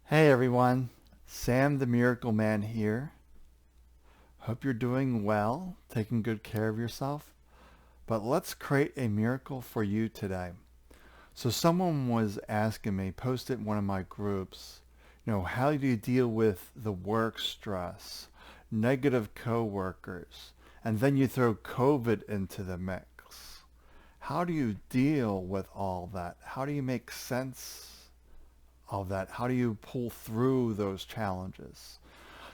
Hey everyone, Sam the Miracle Man here. Hope you're doing well, taking good care of yourself. But let's create a miracle for you today. So someone was asking me, posted in one of my groups, how do you deal with the work stress, negative coworkers, and then you throw COVID into the mix? How do you deal with all that? How do you make sense of that? How do you pull through those challenges?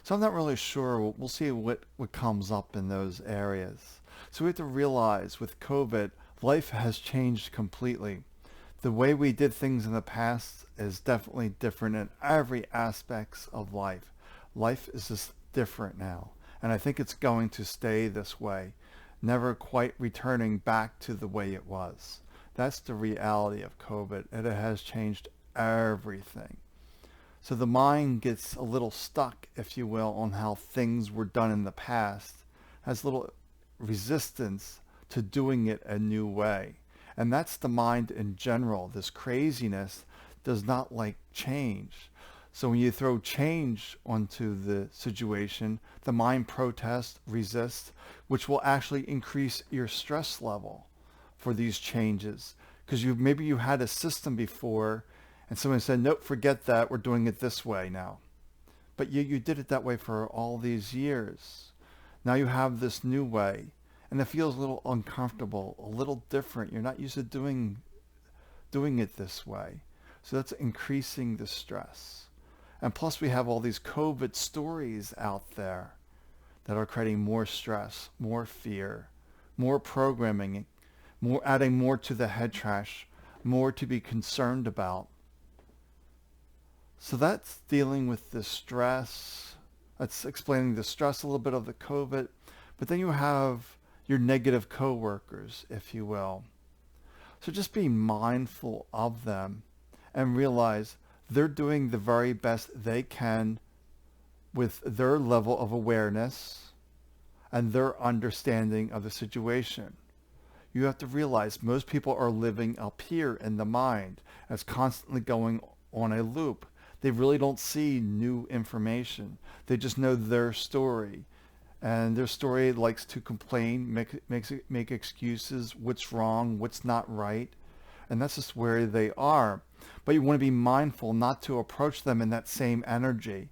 So I'm not really sure. We'll see what comes up in those areas. So we have to realize with COVID, life has changed completely. The way we did things in the past is definitely different in every aspects of life. Life is just different now. And I think it's going to stay this way, never quite returning back to the way it was. That's the reality of COVID, and it has changed everything. So the mind gets a little stuck, if you will, on how things were done in the past, has little resistance to doing it a new way. And that's the mind in general. This craziness does not like change. So when you throw change onto the situation, the mind protests, resists, which will actually increase your stress level for these changes. Because maybe you had a system before and someone said, nope, forget that. We're doing it this way now. But you did it that way for all these years. Now you have this new way. And it feels a little uncomfortable, a little different. You're not used to doing it this way. So that's increasing the stress. And plus we have all these COVID stories out there that are creating more stress, more fear, more programming, more adding more to the head trash, more to be concerned about. So that's dealing with the stress. That's explaining the stress a little bit of the COVID. But then you have your negative coworkers, if you will. So just be mindful of them and realize they're doing the very best they can with their level of awareness and their understanding of the situation. You have to realize most people are living up here in the mind. It's constantly going on a loop. They really don't see new information. They just know their story. And their story likes to complain, make excuses, what's wrong, what's not right. And that's just where they are. But you want to be mindful not to approach them in that same energy.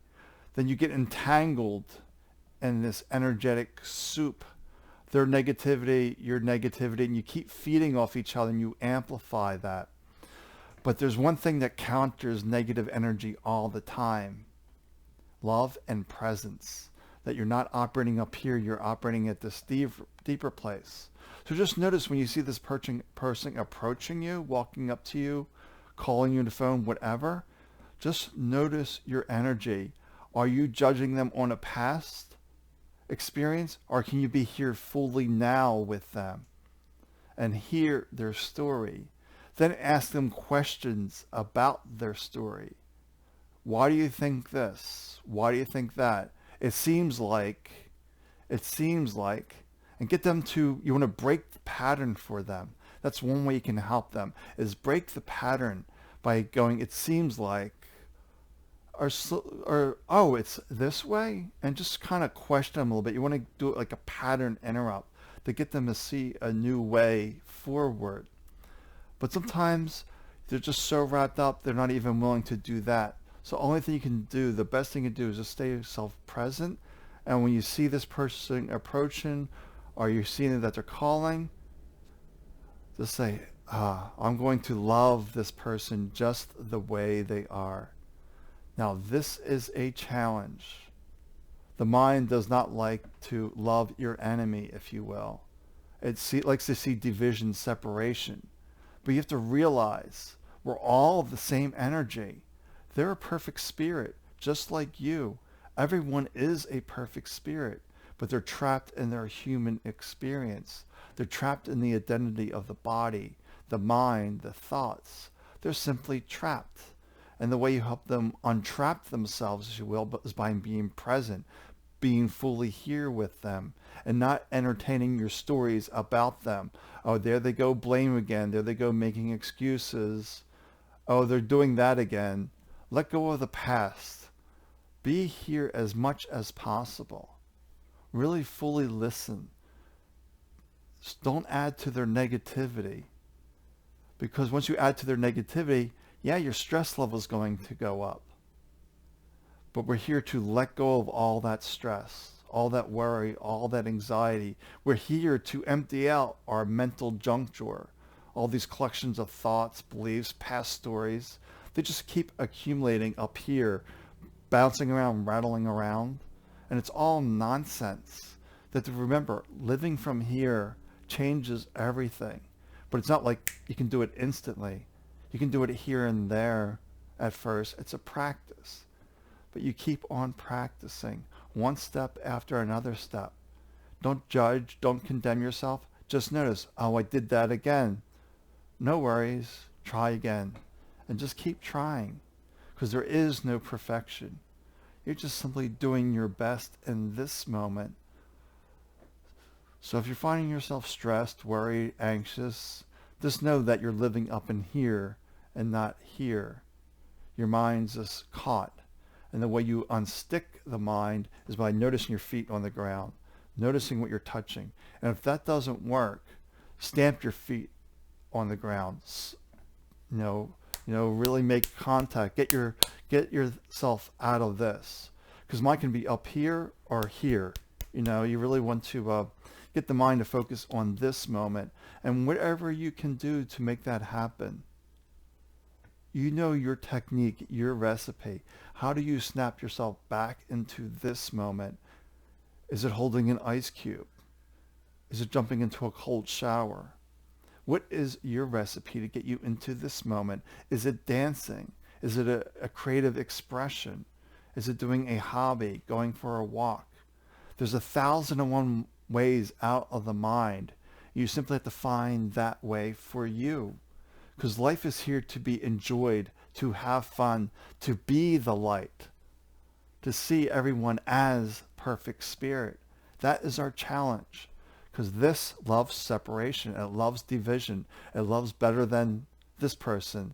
Then you get entangled in this energetic soup. Their negativity, your negativity, and you keep feeding off each other and you amplify that. But there's one thing that counters negative energy all the time. Love and presence. That you're not operating up here, you're operating at this deeper place. So just notice when you see this person approaching you, walking up to you, calling you on the phone, whatever, just notice your energy. Are you judging them on a past experience, or can you be here fully now with them and hear their story? Then ask them questions about their story. Why do you think this? Why do you think that? It seems like, and get them to, you want to break the pattern for them. That's one way you can help them, is break the pattern by going, it seems like, or oh, it's this way? And just kind of question them a little bit. You want to do it like a pattern interrupt to get them to see a new way forward. But sometimes they're just so wrapped up, they're not even willing to do that. So the only thing you can do, the best thing you can do is just stay yourself present. And when you see this person approaching or you're seeing that they're calling, just say, I'm going to love this person just the way they are. Now this is a challenge. The mind does not like to love your enemy, if you will. It likes to see division, separation. But you have to realize we're all the same energy. They're a perfect spirit, just like you. Everyone is a perfect spirit, but they're trapped in their human experience. They're trapped in the identity of the body, the mind, the thoughts. They're simply trapped. And the way you help them untrap themselves, as you will, is by being present, being fully here with them, and not entertaining your stories about them. Oh, there they go, blame again. There they go, making excuses. Oh, they're doing that again. Let go of the past. Be here as much as possible. Really fully listen. Don't add to their negativity. Because once you add to their negativity, yeah, your stress level is going to go up. But we're here to let go of all that stress, all that worry, all that anxiety. We're here to empty out our mental junk drawer. All these collections of thoughts, beliefs, past stories, they just keep accumulating up here, bouncing around, rattling around. And it's all nonsense. That to remember, living from here changes everything. But it's not like you can do it instantly. You can do it here and there at first. It's a practice. But you keep on practicing, one step after another step. Don't judge, don't condemn yourself. Just notice, oh, I did that again. No worries, try again. And just keep trying, because there is no perfection. You're just simply doing your best in this moment. So if you're finding yourself stressed, worried, anxious, just know that you're living up in here and not here. Your mind's just caught. And the way you unstick the mind is by noticing your feet on the ground, noticing what you're touching. And if that doesn't work, stamp your feet on the ground. Really make contact. Get yourself out of this. Because mine can be up here or here. You really want to get the mind to focus on this moment. And whatever you can do to make that happen. You know your technique, your recipe. How do you snap yourself back into this moment? Is it holding an ice cube? Is it jumping into a cold shower? What is your recipe to get you into this moment? Is it dancing? Is it a creative expression? Is it doing a hobby, going for a walk? There's 1,001 ways out of the mind. You simply have to find that way for you. Because life is here to be enjoyed, to have fun, to be the light, to see everyone as perfect spirit. That is our challenge. Because this loves separation. It loves division. It loves better than this person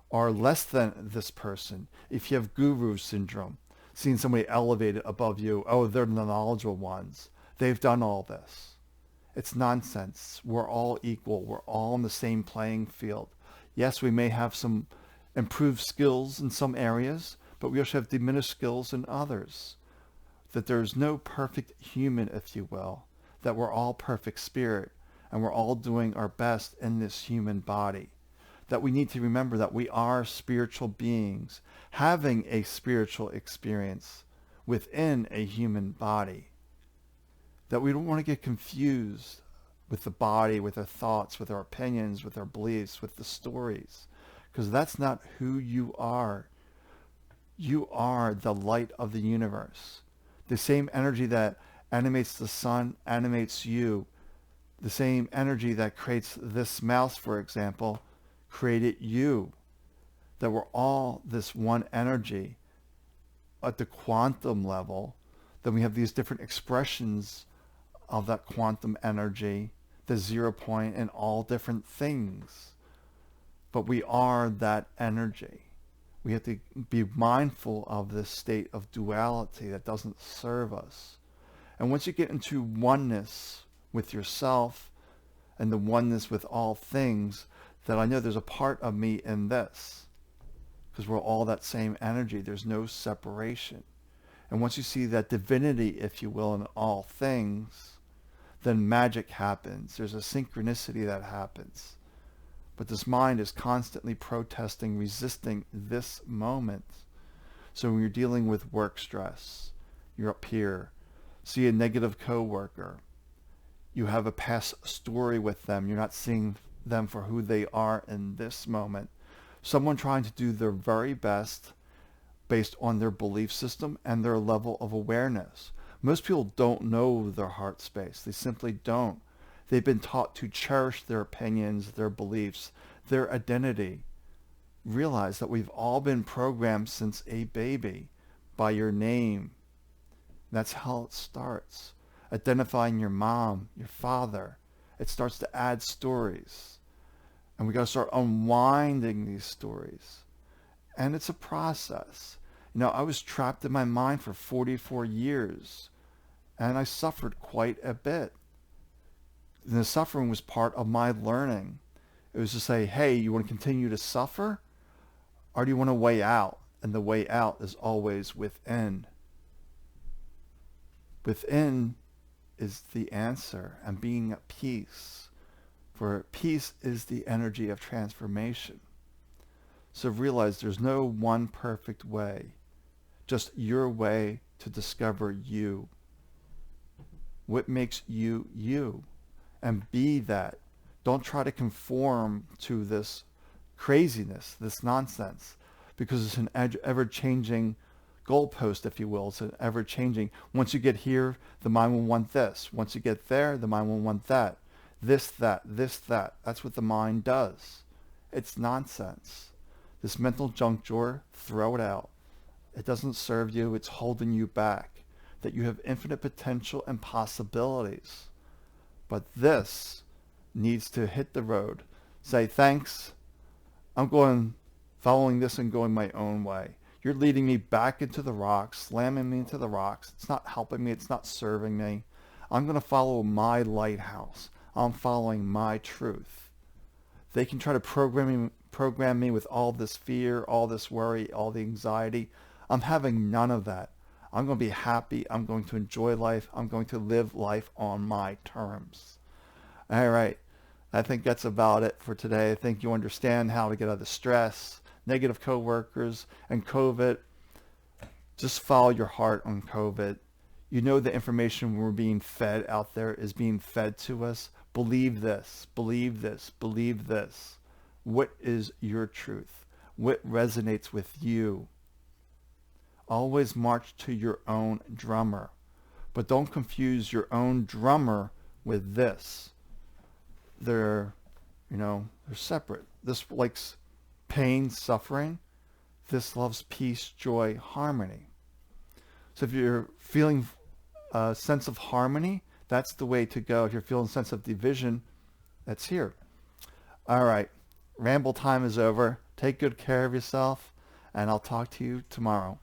or less than this person. If you have guru syndrome, seeing somebody elevated above you, oh, they're the knowledgeable ones. They've done all this. It's nonsense. We're all equal. We're all on the same playing field. Yes, we may have some improved skills in some areas, but we also have diminished skills in others. That there's no perfect human, if you will. That we're all perfect spirit, and we're all doing our best in this human body. That we need to remember that we are spiritual beings, having a spiritual experience within a human body. That we don't want to get confused with the body, with our thoughts, with our opinions, with our beliefs, with the stories. Because that's not who you are. You are the light of the universe. The same energy that animates the sun animates you. The same energy that creates this mouse, for example, created you. That we're all this one energy at the quantum level. Then we have these different expressions of that quantum energy, the 0 point, and all different things. But we are that energy. We have to be mindful of this state of duality that doesn't serve us. And once you get into oneness with yourself and the oneness with all things, that I know there's a part of me in this. Because we're all that same energy. There's no separation. And once you see that divinity, if you will, in all things, then magic happens. There's a synchronicity that happens. But this mind is constantly protesting, resisting this moment. So when you're dealing with work stress, you're up here, see a negative coworker, you have a past story with them, you're not seeing them for who they are in this moment. Someone trying to do their very best based on their belief system and their level of awareness. Most people don't know their heart space. They simply don't. They've been taught to cherish their opinions, their beliefs, their identity. Realize that we've all been programmed since a baby by your name. That's how it starts. Identifying your mom, your father. It starts to add stories. And we got to start unwinding these stories. And it's a process. I was trapped in my mind for 44 years, and I suffered quite a bit. And the suffering was part of my learning. It was to say, hey, you want to continue to suffer, or do you want a way out? And the way out is always within. Within is the answer, and being at peace. For peace is the energy of transformation. So realize there's no one perfect way, just your way to discover you. What makes you you? And be that. Don't try to conform to this craziness, this nonsense, because it's an ever-changing goalpost, if you will. It's an ever-changing. Once you get here, the mind will want this. Once you get there, the mind will want that. This, that, this, that. That's what the mind does. It's nonsense. This mental junk drawer, throw it out. It doesn't serve you. It's holding you back. That you have infinite potential and possibilities. But this needs to hit the road. Say, thanks. I'm following this and going my own way. You're leading me back into the rocks, slamming me into the rocks. It's not helping me. It's not serving me. I'm going to follow my lighthouse. I'm following my truth. They can try to program me with all this fear, all this worry, all the anxiety. I'm having none of that. I'm going to be happy. I'm going to enjoy life. I'm going to live life on my terms. All right. I think that's about it for today. I think you understand how to get out of the stress, negative coworkers, and COVID. Just follow your heart on COVID. You know the information we're being fed out there is being fed to us. Believe this, believe this, believe this. What is your truth? What resonates with you? Always march to your own drummer. But don't confuse your own drummer with this. They're separate. This likes pain, suffering. This loves peace, joy, harmony. So if you're feeling a sense of harmony, that's the way to go. If you're feeling a sense of division, that's here. All right. Ramble time is over. Take good care of yourself, and I'll talk to you tomorrow.